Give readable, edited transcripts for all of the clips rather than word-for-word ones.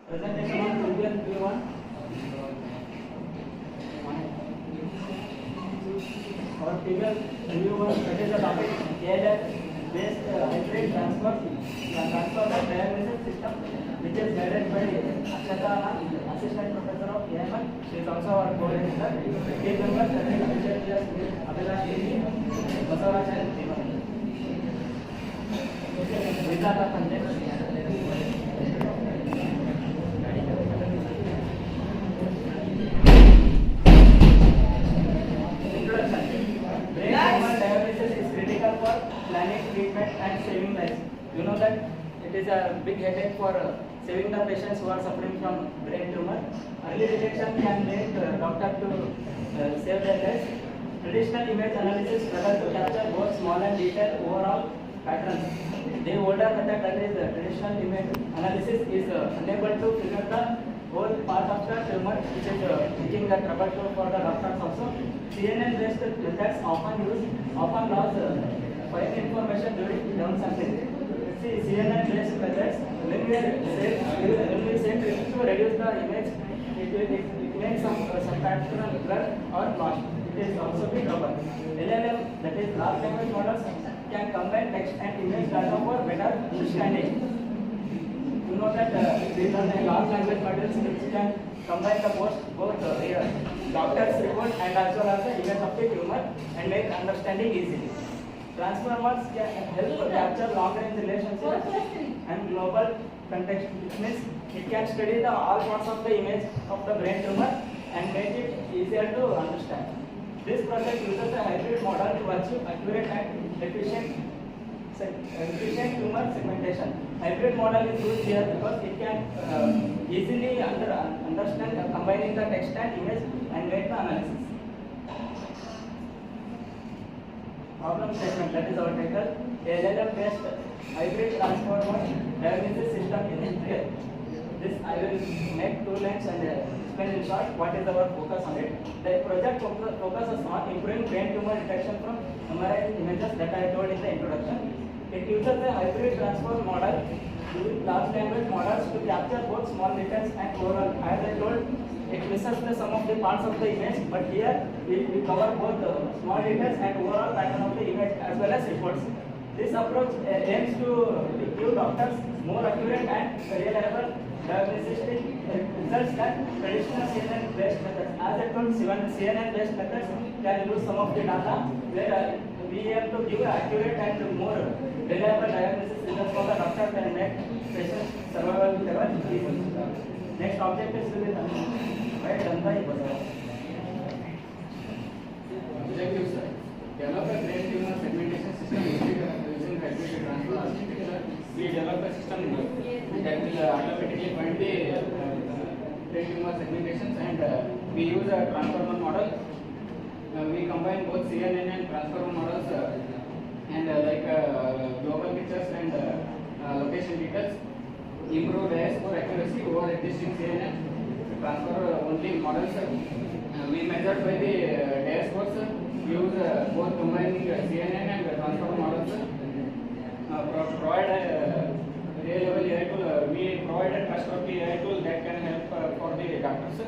Presentation on previous V1. Our previous V1, that is the topic ALF based hybrid transfer of diagnosis system, which is guided by Akshata, assistant professor of AML. She is also our co-editor. Team members, Abhilash Devi, Basavaraj and Vidata Pandey. And saving lives. You know that it is a big headache for saving the patients who are suffering from brain tumor. Early detection can make doctor to save their lives. Traditional image analysis struggle to capture both small and detailed overall patterns. The older method, that is traditional image analysis, is unable to figure the whole part of the tumor, which is making the trouble for the doctors also. CNN based methods often lose fine information during downsampling. See, CNN based methods, when we say to reduce the image, it makes some factual blur or loss. It is also be trouble. LLM, that is large language models, can combine text and image data for better understanding. You know that these are the large language models which can combine the both doctor's report and as well as the image of the tumor and make understanding easily. Transformers can help capture long-range relationships and global context, which means it can study the all parts of the image of the brain tumor and make it easier to understand. This project uses a hybrid model to achieve accurate and efficient tumor segmentation. Hybrid model is used here because it can easily understand combining the text and image and make the analysis. Problem statement, that is our title. LLM based hybrid transformer diagnosis system in real. This I will make 2 lines and explain in short what is our focus on it. The project focuses on improving brain tumor detection from MRI images that I told in the introduction. It uses a hybrid transformer model using large language models to capture both small details and overall. As I told, it misses the sum of the parts of the image, but here we cover both small details and overall pattern of the image as well as reports. This approach aims to give doctors more accurate and reliable diagnostic results than traditional CNN-based methods. As I told, CNN-based methods can use some of the data where we have to give accurate and more reliable diagnosis results for the doctor and make patient survival level easy. Next objective will be done by Objective, sir. Develop a brain tumor segmentation system using hybrid transfer architecture. We develop a system that will automatically find the brain tumor segmentations, and we use a transformer model. We combine both CNN and transformer models and global pictures and location details. Improve DIA-score accuracy over existing CNN. Transfer only models. We measure by the DIA-scores. Use both combining CNN and transfer models. Provide a real level AI tool. We provide a trustworthy AI tool that can help for the doctors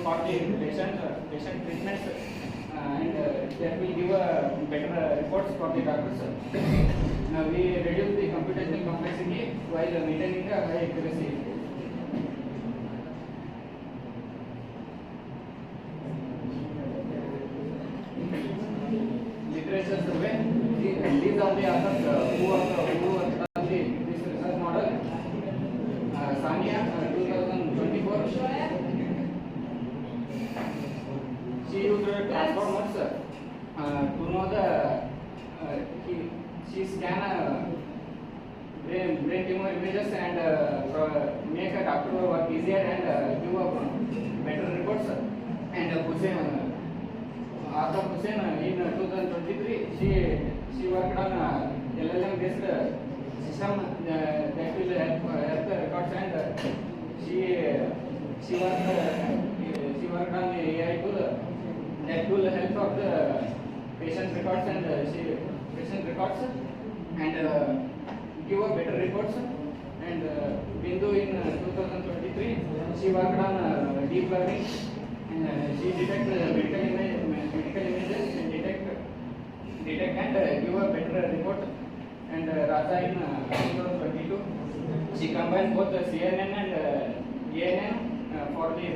for the patient treatments and that will give better reports for the doctors. We reduce the computational complexity while maintaining a high accuracy. Literature survey. These are the authors who are this research model. Sania, 2024. She used transformers to know she scan brain tumor images and make a doctor work easier and give a better reports. And Arthur Hussain in 2023, she worked on LLM based system that will help the records, and she worked on the AI tool that will help for the patient records and give a better reports. And Bindu in she worked on deep learning. She detect medical images and detect and give a better report. And Raja in 2022, she combined both the CNN and ANN for the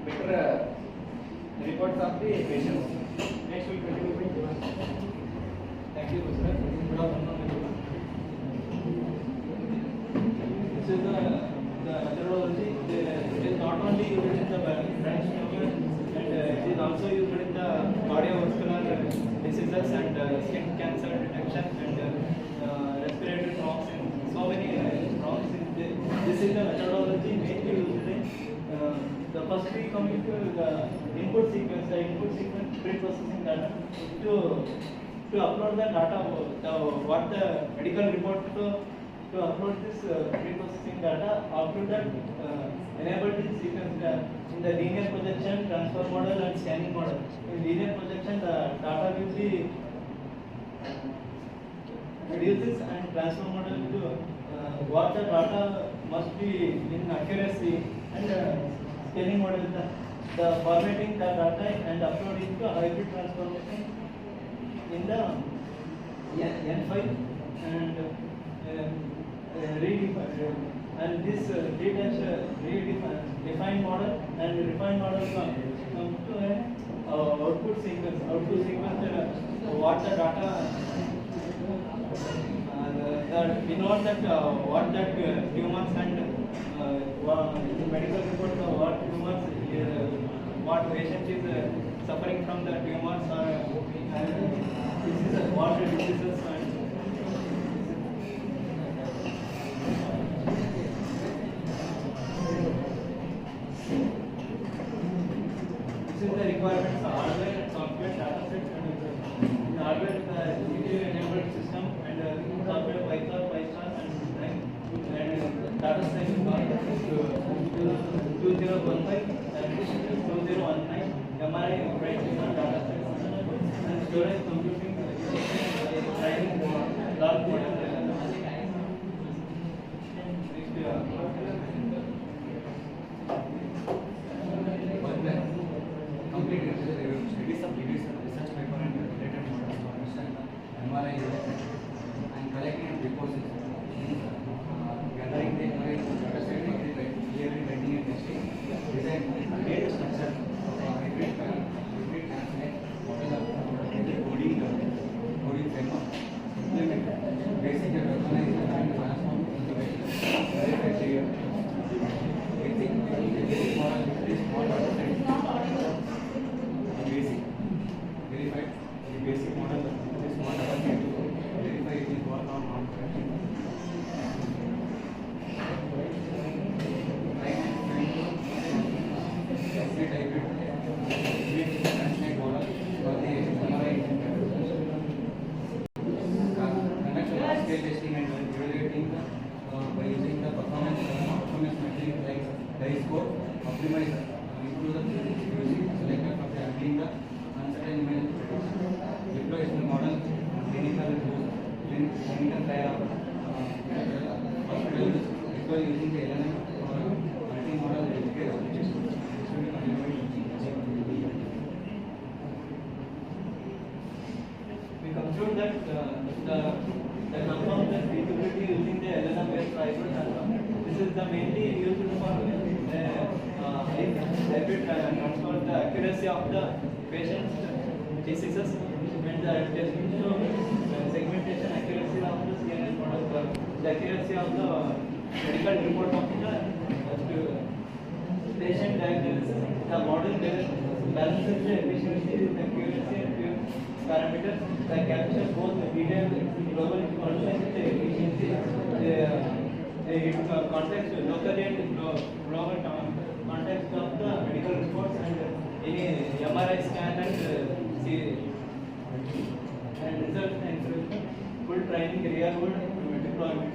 better reports of the patients. Next we'll continue. Thank you, sir. Good afternoon, everyone. This is the methodology. It is not only used in the branch tumor, and it is also used in the cardiovascular diseases and skin cancer detection and respiratory problems and so many problems. This is the methodology mainly used in the first we come to the input sequence pre-processing data to upload the data, what the medical report to upload this pre-processing data. After that, enable this sequence in the linear projection, transfer model and scanning model. In linear projection, the data will be reduces and transfer model to what the data must be in accuracy, and scaling model the formatting the data and uploading to hybrid transformation in the N file and and this redefined model and refined model come to an output sequence. What the data we know that what that tumors and in medical report what tumors what patient is suffering from the tumors or diseases, what diseases and this is the requirements of hardware and software data set. And hardware is the CPU enabled system and software Python and data set is 2015 and 2019 MRI operating data set and storage computing training large model. Complete studies of research paper and related models to understand MRI and collecting reports, gathering the MRI data set, clearly writing and testing, design and create a structure of a hybrid translate model of coding framework, implement basic and recognize and transform integration, verify trigger, basic model, this small data set. Verified the basic model is not available to verify it is work or not correct. Complete hybrid with translate model for the MRI. Conduct large scale testing and evaluating by using the performance metrics like DISCO, optimizer, improve the using selector for the handling the uncertain image deploys the model clinical trial hospital deploy using the LLM or multi-modal education. We conclude that the confirm the feasibility using the LLM based driver. This is the mainly used for hybrid transfer the accuracy of the patient's diseases and the testing to segmentation accuracy of the CNN model, the accuracy of the medical report of the patient diagnosis. The model balances the efficiency with accuracy and parameters that capture both the detailed global context and the efficiency, context locally and global context of the medical reports and any MRI scan and results and full training real world deployment.